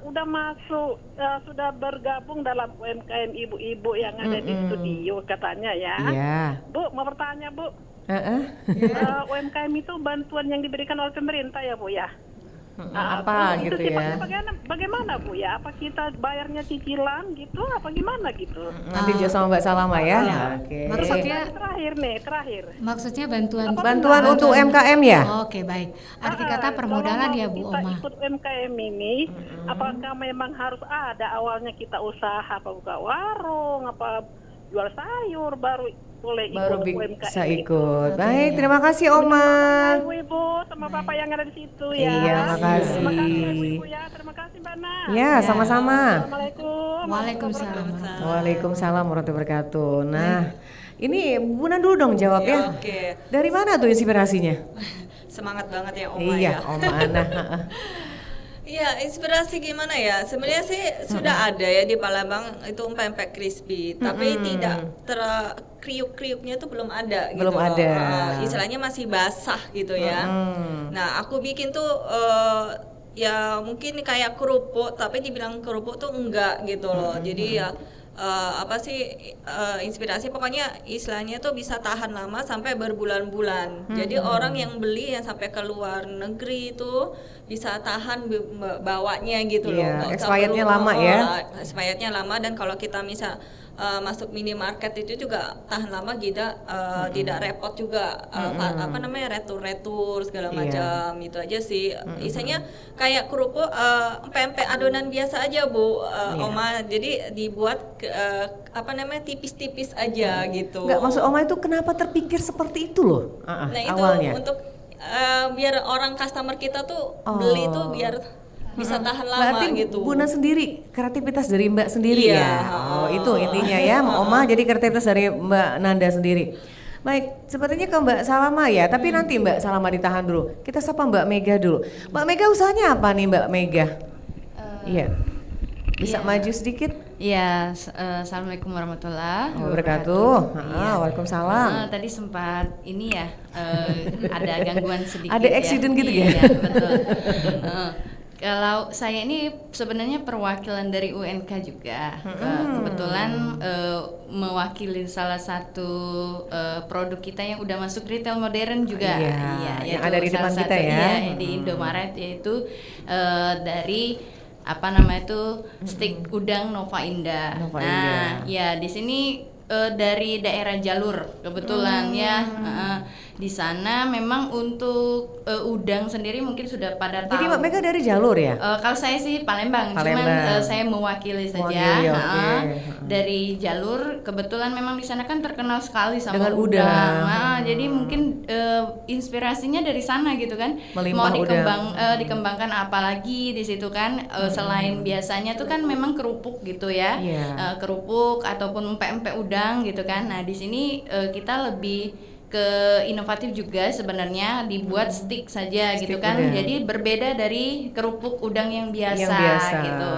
udah masuk, sudah bergabung dalam UMKM ibu-ibu yang ada di studio katanya ya. Iya. Bu, mau bertanya Bu, Heeh. UMKM itu bantuan yang diberikan oleh pemerintah ya Bu ya? Apa itu gitu sifatnya ya? bagaimana Bu ya? Apa kita bayarnya cicilan gitu? Apa gimana gitu? Nanti juga sama Mbak Salama ya. Iya. Oke. Maksudnya Terakhir. maksudnya bantuan Bantuan untuk UMKM ya? Oke, baik. Arti kata permodalan ya Bu Kita Oma. ikut UMKM ini, apakah memang harus ada awalnya kita usaha apa buka warung, apa jual sayur baru boleh Baru ikut bisa UMKM ikut. Baik, terima kasih Oma. Ibu-ibu sama bapak yang ada di situ ya. Iya, makasih. Terima kasih ibu-ibu ya. Terima kasih Mbak Nat. Ya, sama-sama. Assalamualaikum. Waalaikumsalam. Waalaikumsalam warahmatullahi wabarakatuh. Nah, ini Bunan dulu dong jawab ya. Oke. Dari mana tuh inspirasinya? Semangat banget ya Oma Iya, ya. Oma Ana. Iya, inspirasi gimana ya? Sebenarnya sih sudah ada ya di Palembang itu pempek crispy, tapi tidak kriuk-kriuknya itu belum ada gitu. Belum ada. Istilahnya masih basah gitu ya. Nah, aku bikin tuh ya mungkin kayak kerupuk, tapi dibilang kerupuk tuh enggak gitu loh. Jadi ya apa sih inspirasi pokoknya istilahnya tuh bisa tahan lama sampai berbulan-bulan. Jadi orang yang beli yang sampai ke luar negeri itu bisa tahan bawanya gitu loh. Iya, Nggak usah expirednya perlu- lama ya. Expirednya lama, dan kalau kita misal masuk minimarket itu juga tahan lama, tidak repot juga apa namanya retur segala Iya. macam. Itu aja sih. Istilahnya kayak kerupuk pempek adonan biasa aja Bu Oma. Jadi dibuat apa namanya tipis-tipis aja gitu. Enggak, maksud Oma itu kenapa terpikir seperti itu loh? Nah itu awalnya. untuk biar orang customer kita tuh beli tuh biar bisa tahan lama Berarti gitu. Bunan sendiri, kreativitas dari Mbak sendiri Iya. ya? Oh, itu intinya ya, Oma jadi kreativitas dari Mbak Nanda sendiri. Baik, sepertinya ke Mbak Salama ya, tapi nanti Mbak Salama ditahan dulu. Kita sapa Mbak Mega dulu. Mbak Mega usahanya apa nih Mbak Mega? Iya. Bisa maju sedikit? Iya, assalamualaikum warahmatullahi Wabarakatuh. Iya. Waalaikumsalam. Tadi sempat ini ya, ada gangguan sedikit. Ada ya. accident gitu ya? Iya, betul. Kalau saya ini sebenarnya perwakilan dari UNK juga. Kebetulan mewakili salah satu produk kita yang udah masuk retail modern juga. Iya, yang yaitu ada di depan salah kita satu, ya. Iya, di Indomaret, yaitu dari apa namanya itu stik udang Nova Indah. Nova Nah, Indah. ya di sini dari daerah jalur kebetulan ya. Di sana memang untuk udang sendiri mungkin sudah pada tahu. Jadi Mbak Mega dari jalur ya? Kalau saya sih Palembang. Cuman saya mewakili saja. Dari jalur kebetulan memang di sana kan terkenal sekali sama dengan udang. Jadi mungkin inspirasinya dari sana gitu kan. Melimpah mau dikembangkan apalagi di situ kan. Selain biasanya tuh kan memang kerupuk gitu ya. Kerupuk ataupun empek-empek udang gitu kan. Nah di sini kita lebih ke inovatif juga sebenarnya, dibuat stick saja gitu kan. Jadi berbeda dari kerupuk udang yang biasa. Gitu.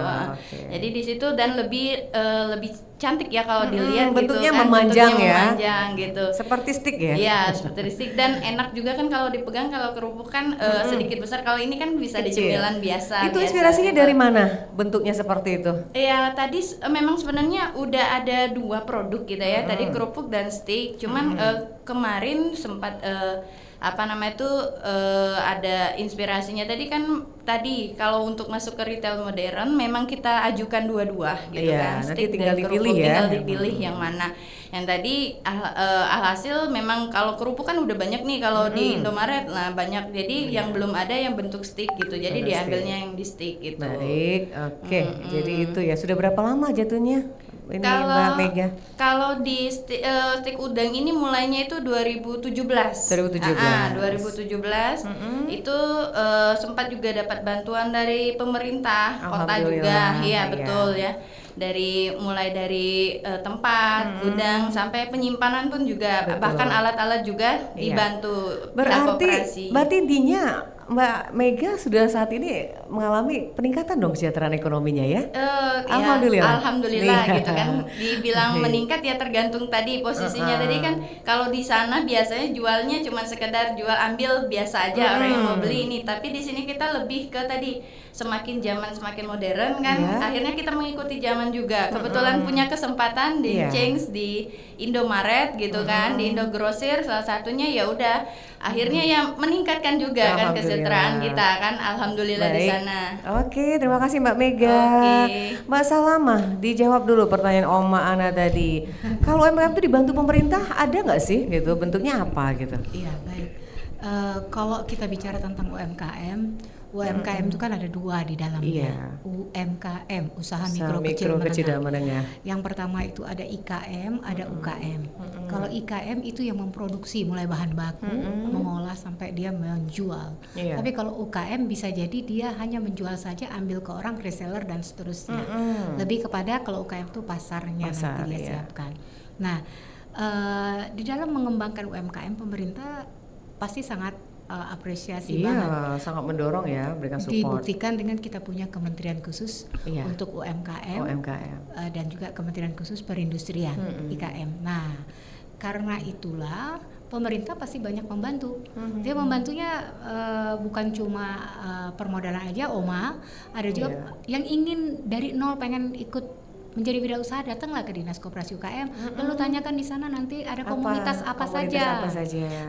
Jadi di situ dan lebih cantik ya kalau dilihat bentuknya gitu kan. Memanjang ya. Memanjang gitu. Seperti stick ya? Iya, seperti stick dan enak juga kan kalau dipegang. Kalau kerupuk kan sedikit besar, kalau ini kan bisa dicemilan biasa. Itu inspirasinya dari mana bentuknya seperti itu? Ya tadi memang sebenarnya udah ada 2 produk gitu ya. Tadi kerupuk dan stick. Cuman kemarin sempat ada inspirasinya tadi kalau untuk masuk ke retail modern memang kita ajukan dua-dua gitu kan, stick stick tinggal dan kerupuk dipilih ya. Tinggal dipilih yang mana. Yang tadi alhasil memang kalau kerupuk kan udah banyak nih kalau di Indomaret, nah banyak, jadi yang belum ada yang bentuk stick gitu, jadi diambilnya yang di stick gitu. Baik, oke. Jadi itu ya, sudah berapa lama jatuhnya? Ini Mbak Mega. Kalau di stick udang ini mulainya itu 2017. 2017 itu sempat juga dapat bantuan dari pemerintah kota juga, iya betul ya. Mulai dari tempat gudang sampai penyimpanan pun juga, bahkan alat-alat juga dibantu. Berarti intinya Mbak Mega sudah saat ini mengalami peningkatan dong kesejahteraan ekonominya ya? Alhamdulillah gitu kan. Dibilang meningkat ya tergantung tadi posisinya. Tadi kan kalau di sana biasanya jualnya cuma sekedar jual ambil biasa aja orang yang mau beli ini. Tapi di sini kita lebih ke tadi semakin zaman semakin modern kan. Akhirnya kita mengikuti zaman juga. Kebetulan punya kesempatan di Change di Indomaret gitu kan, di Indogrosir salah satunya, ya udah akhirnya ya meningkatkan juga kan kesejahteraan kita kan, alhamdulillah di sana. Oke, terima kasih Mbak Mega. Mbak Salamah, dijawab dulu pertanyaan Oma Ana tadi. Kalau UMKM itu dibantu pemerintah ada nggak sih gitu, bentuknya apa gitu? Iya baik. Kalau kita bicara tentang UMKM itu kan ada 2 di dalamnya. UMKM, usaha mikro kecil dan menengah. Yang pertama itu ada IKM, ada UKM. Kalau IKM itu yang memproduksi mulai bahan baku, mengolah sampai dia menjual. Tapi kalau UKM bisa jadi dia hanya menjual saja, ambil ke orang reseller dan seterusnya. Lebih kepada kalau UKM itu pasarnya nanti dia siapkan. Nah, di dalam mengembangkan UMKM pemerintah pasti sangat apresiasi banget. Sangat mendorong ya, berikan support. Dibuktikan dengan kita punya kementerian khusus untuk UMKM. Dan juga kementerian khusus perindustrian IKM. Nah, karena itulah pemerintah pasti banyak membantu. Dia membantunya bukan cuma permodalan aja, Oma, ada juga yang ingin dari nol pengen ikut menjadi wirausaha, datanglah ke Dinas Koperasi UKM, lalu tanyakan di sana nanti ada komunitas apa saja.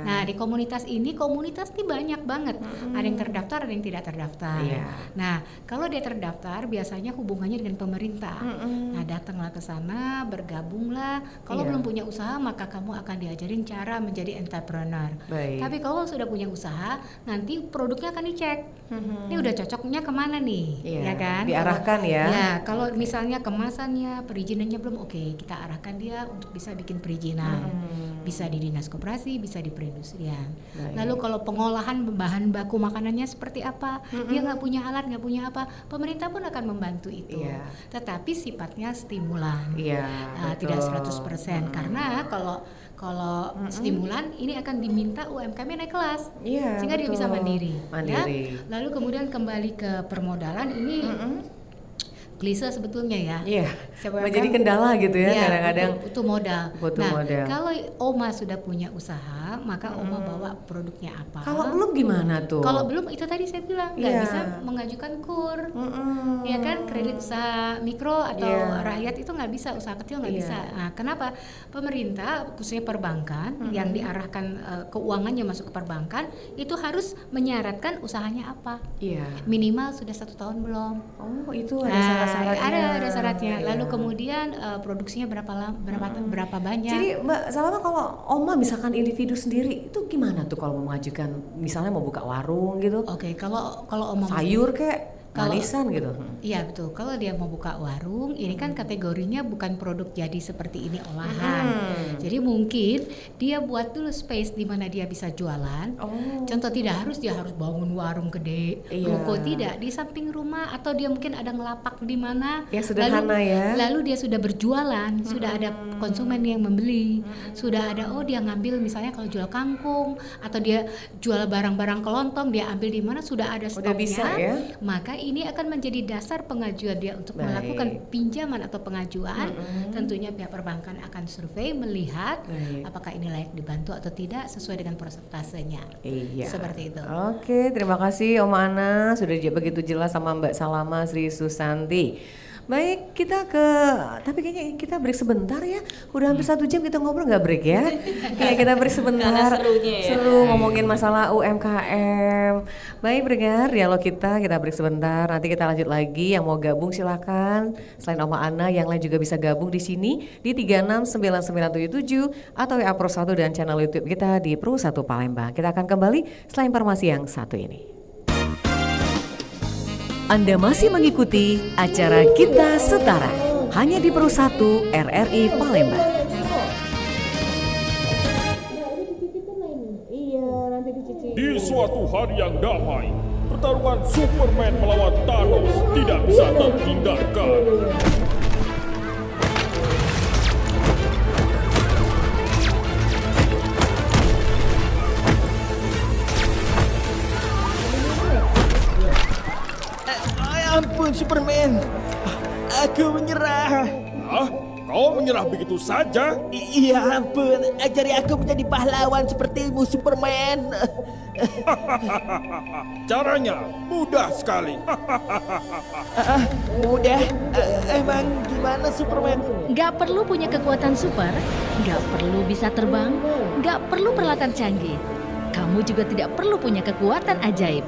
Nah, di komunitas ini banyak banget. Ada yang terdaftar, ada yang tidak terdaftar. Nah, kalau dia terdaftar biasanya hubungannya dengan pemerintah. Nah, datanglah ke sana, bergabunglah. Kalau belum punya usaha, maka kamu akan diajarin cara menjadi entrepreneur. Tapi kalau sudah punya usaha, nanti produknya akan dicek. Ini udah cocoknya kemana nih? Ya kan? Diarahkan ya. Ya, kalau misalnya kemasannya, perizinannya belum oke, kita arahkan dia untuk bisa bikin perizinan. Bisa di Dinas Koperasi, bisa di perindustrian. Lalu kalau pengolahan bahan baku makanannya seperti apa, dia nggak punya alat, nggak punya apa, pemerintah pun akan membantu itu. Tetapi sifatnya stimulan, tidak 100%. Karena kalau stimulan ini akan diminta UMKM naik kelas, sehingga dia bisa mandiri. Ya? Lalu kemudian kembali ke permodalan ini. Klise sebetulnya ya. Menjadi kendala gitu ya kadang-kadang. Butuh modal. Modal. Kalau Oma sudah punya usaha, maka Oma bawa produknya apa. Kalau belum gimana tuh? Kalau belum itu tadi saya bilang nggak bisa mengajukan KUR, ya kan, kredit usaha mikro atau rakyat itu nggak bisa, usaha kecil nggak bisa. Nah, kenapa? Pemerintah khususnya perbankan yang diarahkan keuangannya masuk ke perbankan itu harus menyaratkan usahanya apa. Minimal sudah 1 tahun belum. Itu ada salah syarat-syaratnya. Ada syaratnya. Iya. Lalu kemudian produksinya berapa banyak. Jadi Mbak Salama, kalau Oma misalkan individu sendiri itu gimana tuh kalau mau mengajukan misalnya mau buka warung gitu? Oke, kalau Oma sayur kayak manisan gitu. Iya betul. Kalau dia mau buka warung, ini kan kategorinya bukan produk jadi seperti ini olahan. Jadi mungkin dia buat dulu space di mana dia bisa jualan. Contoh, tidak harus dia harus bangun warung gede, ruko, tidak. Di samping rumah atau dia mungkin ada ngelapak di mana. Yang sederhana lalu dia sudah berjualan, sudah ada konsumen yang membeli, sudah ada dia ngambil misalnya kalau jual kangkung atau dia jual barang-barang kelontong, dia ambil di mana sudah ada stoknya. Bisa, ya? Maka ini akan menjadi dasar pengajuan dia untuk melakukan pinjaman atau pengajuan. Tentunya pihak perbankan akan survei melihat apakah ini layak dibantu atau tidak sesuai dengan prosentasenya. Seperti itu. Oke, terima kasih Oma Ana sudah begitu jelas sama Mbak Salama Sri Susanti. Baik, tapi kayaknya kita break sebentar ya. Udah hampir 1 jam kita ngobrol, nggak break ya? Ya, kita break sebentar. Seru ngomongin masalah UMKM. Baik, pendengar, dialog kita break sebentar. Nanti kita lanjut lagi. Yang mau gabung silakan. Selain Oma Ana, yang lain juga bisa gabung di sini di 369977 atau WA Pro 1 dan channel YouTube kita di Pro 1 Palembang. Kita akan kembali setelah informasi yang satu ini. Anda masih mengikuti acara Kita Setara hanya di Pro 1 RRI Palembang. Di suatu hari yang damai, pertarungan Superman melawan Thanos tidak bisa terhindarkan. Ampun Superman, aku menyerah. Kau menyerah begitu saja? Iya ampun, ajari aku menjadi pahlawan sepertimu Superman. Caranya mudah sekali. Mudah? Emang gimana Superman? Gak perlu punya kekuatan super, gak perlu bisa terbang, gak perlu peralatan canggih. Kamu juga tidak perlu punya kekuatan ajaib.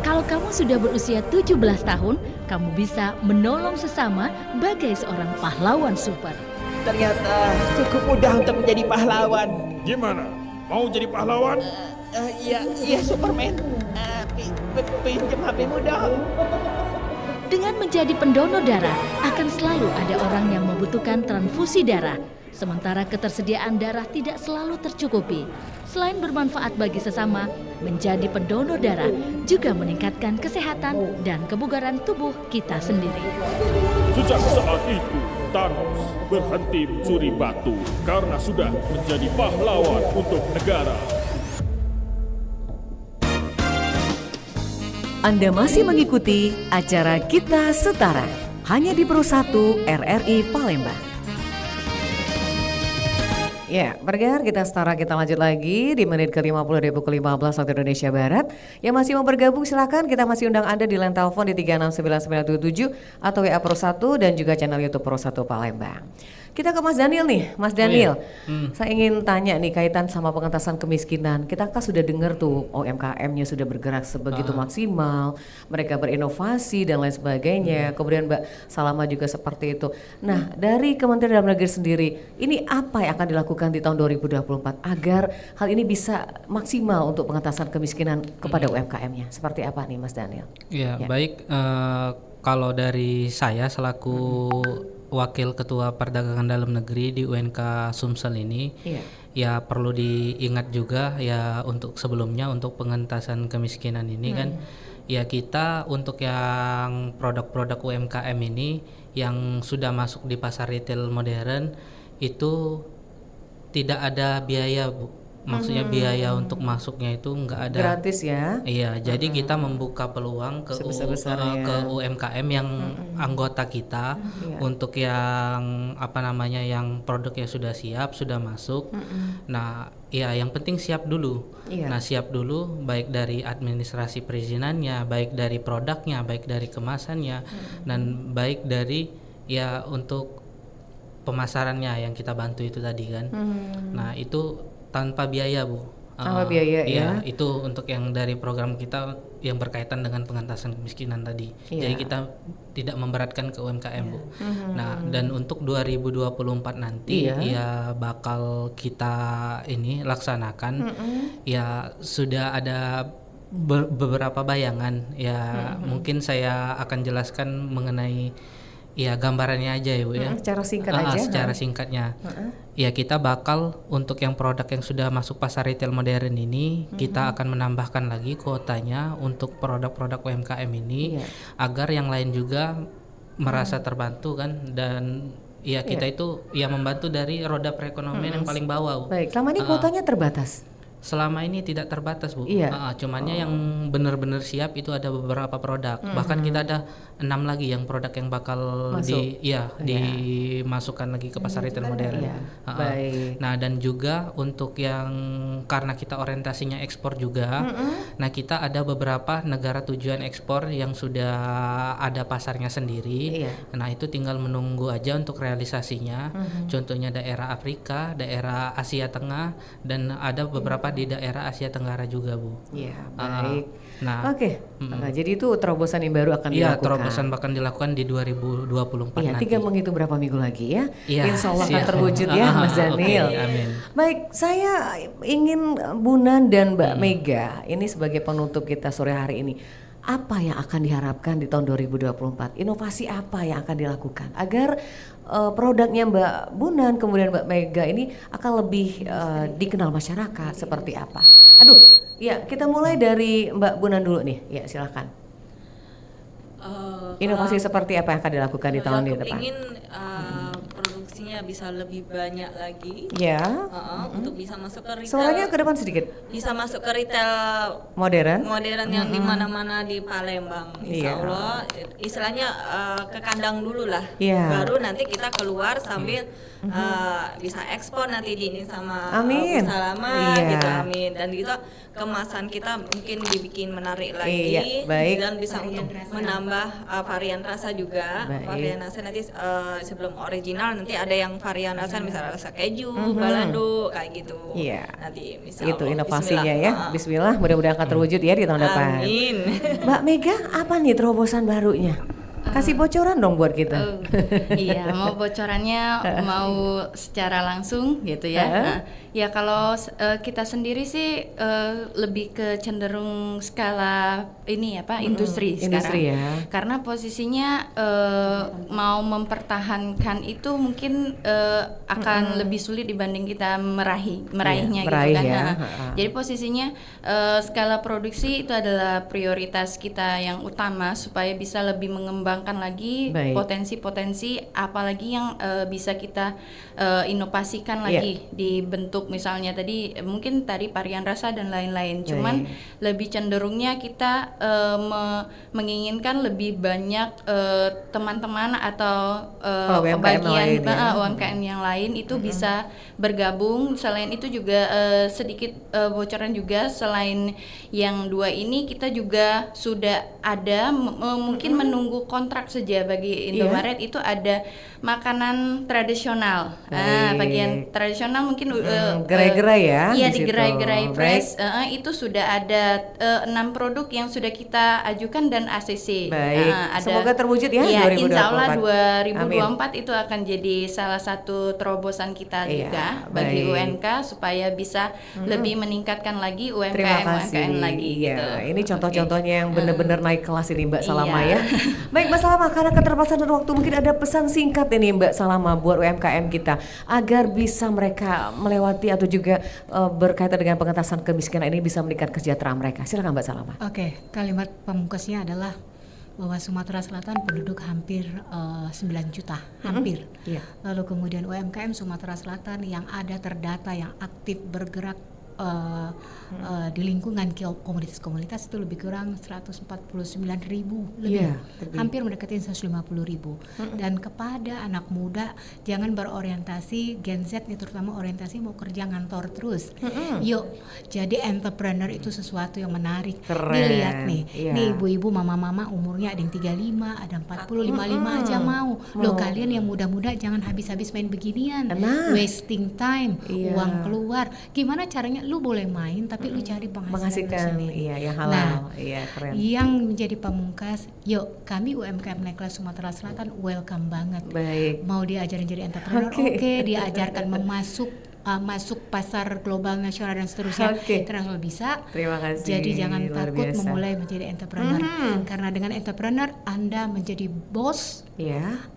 Kalau kamu sudah berusia 17 tahun, kamu bisa menolong sesama bagai seorang pahlawan super. Ternyata cukup mudah untuk menjadi pahlawan. Gimana? Mau jadi pahlawan? Iya Superman. Pinjam HP-mu dong. Dengan menjadi pendonor darah, akan selalu ada orang yang membutuhkan transfusi darah. Sementara ketersediaan darah tidak selalu tercukupi. Selain bermanfaat bagi sesama, menjadi pendonor darah juga meningkatkan kesehatan dan kebugaran tubuh kita sendiri. Sejak saat itu, Thanos berhenti mencuri batu karena sudah menjadi pahlawan untuk negara. Anda masih mengikuti acara Kita Setara hanya di Pro 1 RRI Palembang. Ya, pendengar Kita Setara, kita lanjut lagi di menit ke-50 dari pukul 15 waktu Indonesia Barat. Yang masih mau bergabung silakan, kita masih undang Anda di line telepon di 369977 atau WA Pro 1 dan juga channel YouTube Pro 1 Palembang. Kita ke Mas Daniel nih, Mas Daniel. Saya ingin tanya nih kaitan sama pengentasan kemiskinan. Kita kan sudah dengar tuh UMKM-nya sudah bergerak sebegitu maksimal, mereka berinovasi dan lain sebagainya. Kemudian Mbak Salama juga seperti itu. Nah, dari Kementerian Dalam Negeri sendiri, ini apa yang akan dilakukan di tahun 2024 agar hal ini bisa maksimal untuk pengentasan kemiskinan kepada UMKM-nya? Seperti apa nih Mas Daniel? Ya. Baik, kalau dari saya selaku Wakil Ketua Perdagangan Dalam Negeri di UNK Sumsel ini, ya perlu diingat juga ya untuk sebelumnya untuk pengentasan kemiskinan ini kan, ya kita untuk yang produk-produk UMKM ini yang sudah masuk di pasar retail modern itu tidak ada biaya, Bu. Maksudnya biaya untuk masuknya itu enggak ada, gratis ya. Iya, jadi kita membuka peluang ke UMKM yang anggota kita untuk yang yang produknya sudah siap, sudah masuk. Nah, ya yang penting siap dulu. Nah, siap dulu baik dari administrasi perizinannya, baik dari produknya, baik dari kemasannya, dan baik dari untuk pemasarannya yang kita bantu itu tadi kan. Nah, itu tanpa biaya, Bu. biaya ya. Itu untuk yang dari program kita yang berkaitan dengan pengentasan kemiskinan tadi. Iya. Jadi kita tidak memberatkan ke UMKM, Bu. Nah, dan untuk 2024 nanti ya bakal kita ini laksanakan. Ya sudah ada beberapa bayangan ya. Mungkin saya akan jelaskan mengenai ya gambarannya aja ya, Bu ya. Secara singkat aja. Secara singkatnya. Ya kita bakal untuk yang produk yang sudah masuk pasar retail modern ini kita akan menambahkan lagi kuotanya untuk produk-produk UMKM ini agar yang lain juga merasa terbantu kan, dan ya kita itu ya membantu dari roda perekonomian yang paling bawah, Bu. Baik, selama ini kuotanya terbatas. Selama ini tidak terbatas, Bu. Cumannya yang benar-benar siap itu ada beberapa produk. Bahkan kita ada 6 lagi yang produk yang bakal dimasukkan lagi ke pasar retail modern. Baik. Nah, dan juga untuk yang karena kita orientasinya ekspor juga, nah kita ada beberapa negara tujuan ekspor yang sudah ada pasarnya sendiri. Nah, itu tinggal menunggu aja untuk realisasinya. Contohnya daerah Afrika, daerah Asia Tengah, dan ada beberapa di daerah Asia Tenggara juga, Bu. Iya, baik. Nah, Nah, jadi itu terobosan yang baru akan dilakukan. Iya, terobosan akan dilakukan di 2024 nanti. Tinggal menghitung berapa minggu lagi ya. Insya Allah akan siap. terwujud ya, Mas Daniel. Amin. Baik, saya ingin Bu Nan dan Mbak Mega ini sebagai penutup kita sore hari ini. Apa yang akan diharapkan di tahun 2024? Inovasi apa yang akan dilakukan agar produknya Mbak Bunan kemudian Mbak Mega ini akan lebih dikenal masyarakat seperti apa? Ya kita mulai dari Mbak Bunan dulu nih. Ya silakan. Inovasi seperti apa yang akan dilakukan di tahun depan? Ingin produksinya bisa lebih banyak lagi. Ya. Untuk bisa masuk ke retail. Suaranya ke depan sedikit. Bisa masuk ke retail modern yang di mana-mana di Palembang. Insya Allah, istilahnya ke kandang dulu lah. Baru nanti kita keluar sambil bisa ekspor nanti ini sama Amin. Salama gitu, amin. Dan gitu kemasan kita mungkin dibikin menarik lagi dan bisa untuk menambah varian rasa juga. Varian rasa nanti sebelum original nanti ada yang varian rasa misalnya rasa keju, balado kayak gitu. Nanti itu inovasinya ya. Bismillah, mudah-mudahan akan terwujud ya di tahun depan. Amin. Mbak Mega, apa nih terobosan barunya? Kasih bocoran dong buat kita. Iya, mau bocorannya mau secara langsung gitu ya. Nah, ya kalau kita sendiri sih lebih ke cenderung skala ini ya Pak, industri sekarang. Ya. Karena posisinya mau mempertahankan itu mungkin akan lebih sulit dibanding kita meraihnya gitu kan. Ya. Jadi posisinya skala produksi itu adalah prioritas kita yang utama supaya bisa lebih mengembangkan lagi potensi-potensi apalagi yang bisa kita inovasikan lagi di bentuk misalnya mungkin tadi varian rasa dan lain-lain. Cuman lebih cenderungnya kita menginginkan lebih banyak teman-teman atau bagian UMKM yang lain itu bisa bergabung. Selain itu juga sedikit bocoran juga, selain yang 2 ini kita juga sudah ada mungkin menunggu kontrak saja bagi Indomaret itu ada makanan tradisional. Bagian tradisional mungkin gerai-gerai ya. Iya, di gerai-gerai fresh itu sudah ada 6 produk yang sudah kita ajukan dan ACC. Semoga terwujud ya 2024. Insya Allah 2024 itu akan jadi salah satu terobosan kita juga bagi UMK supaya bisa lebih meningkatkan lagi UMKM lagi. Gitu. Ini contoh-contohnya yang benar-benar naik kelas ini Mbak Salama ya. Baik Mbak Salama, karena keterbatasan waktu mungkin ada pesan singkat ini Mbak Salama buat UMKM kita agar bisa mereka melewati atau juga berkaitan dengan pengentasan kemiskinan ini bisa meningkatkan kesejahteraan mereka. Silakan Mbak Salama. Oke, kalimat pamungkasnya adalah bahwa Sumatera Selatan penduduk hampir 9 juta, hampir. Lalu kemudian UMKM Sumatera Selatan yang ada terdata yang aktif bergerak di lingkungan komunitas-komunitas itu lebih kurang 149.000 lebih, hampir mendekati 150.000. Dan kepada anak muda jangan berorientasi Gen Z nih, terutama orientasi mau kerja ngantor terus. Yuk, jadi entrepreneur itu sesuatu yang menarik. Dilihat nih, nih ibu-ibu, mama-mama umurnya ada yang 35, ada 40, 55 aja mau. Loh kalian yang muda-muda jangan habis-habis main beginian, wasting time, uang keluar. Gimana caranya lu boleh main tapi lu cari penghasilan Menghasilkan, di sini. iya, yang halal. Nah, Iya, keren. yang menjadi pamungkas, yuk kami UMKM Naik Kelas Sumatera Selatan welcome banget. Baik. Mau diajarin jadi entrepreneur, oke, diajarkan masuk pasar global, nasional dan seterusnya, internasional bisa. Terima kasih. Jadi jangan luar takut biasa. memulai menjadi entrepreneur, karena dengan entrepreneur Anda menjadi bos,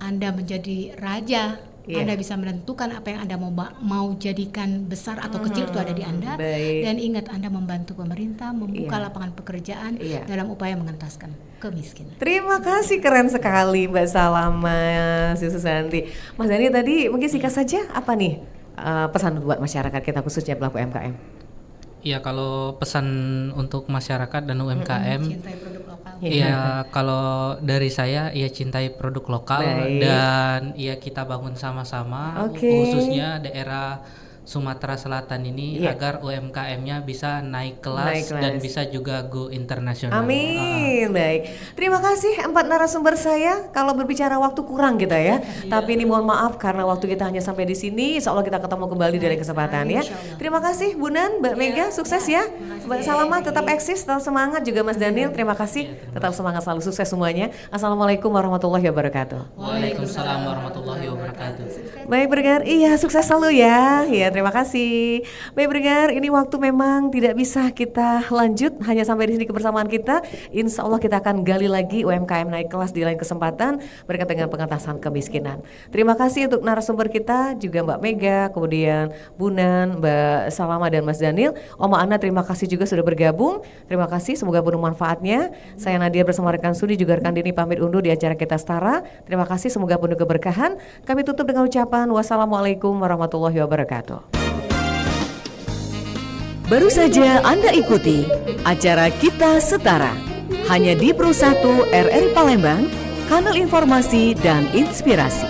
Anda menjadi raja. Anda bisa menentukan apa yang Anda mau jadikan besar atau kecil, itu ada di Anda. Baik. Dan ingat, Anda membantu pemerintah membuka lapangan pekerjaan dalam upaya mengentaskan kemiskinan. Terima kasih, keren sekali Mbak Salama, Susanti. Mas Dani tadi mungkin singkat saja apa nih pesan buat masyarakat kita khususnya pelaku UMKM? Ya, kalau pesan untuk masyarakat dan UMKM, cintai produk lokal. ya kalau dari saya ya cintai produk lokal. Baik. Dan ya kita bangun sama-sama, khususnya daerah Sumatera Selatan ini agar UMKM-nya bisa naik kelas dan bisa juga go internasional. Amin. Baik. Terima kasih 4 narasumber saya. Kalau berbicara waktu kurang kita ya. Tapi ini mohon maaf karena waktu kita hanya sampai di sini. Insya Allah kita ketemu kembali dari kesempatan ya. Terima kasih Bu Nan, Mbak Mega, sukses ya. Mbak Salama tetap eksis, tetap semangat, juga Mas Daniel. Terima kasih. Tetap semangat, selalu sukses semuanya. Assalamualaikum warahmatullahi wabarakatuh. Waalaikumsalam warahmatullahi wabarakatuh. Baik pendengar, iya sukses selalu ya. Ya, terima kasih. Baik pendengar, ini waktu memang tidak bisa kita lanjut hanya sampai di sini kebersamaan kita. Insya Allah kita akan gali lagi UMKM Naik Kelas di lain kesempatan berkaitan dengan pengentasan kemiskinan. Terima kasih untuk narasumber kita juga Mbak Mega, kemudian Bu Nan, Mbak Salama dan Mas Daniel. Oma Ana terima kasih juga sudah bergabung. Terima kasih, semoga penuh manfaatnya. Saya Nadia bersama rekan Sudi juga rekan Dini pamit undur di acara kita Setara. Terima kasih, semoga penuh keberkahan. Kami tutup dengan ucapan wassalamualaikum warahmatullahi wabarakatuh. Baru saja Anda ikuti acara Kita Setara hanya di Pro 1 RRI Palembang, kanal informasi dan inspirasi.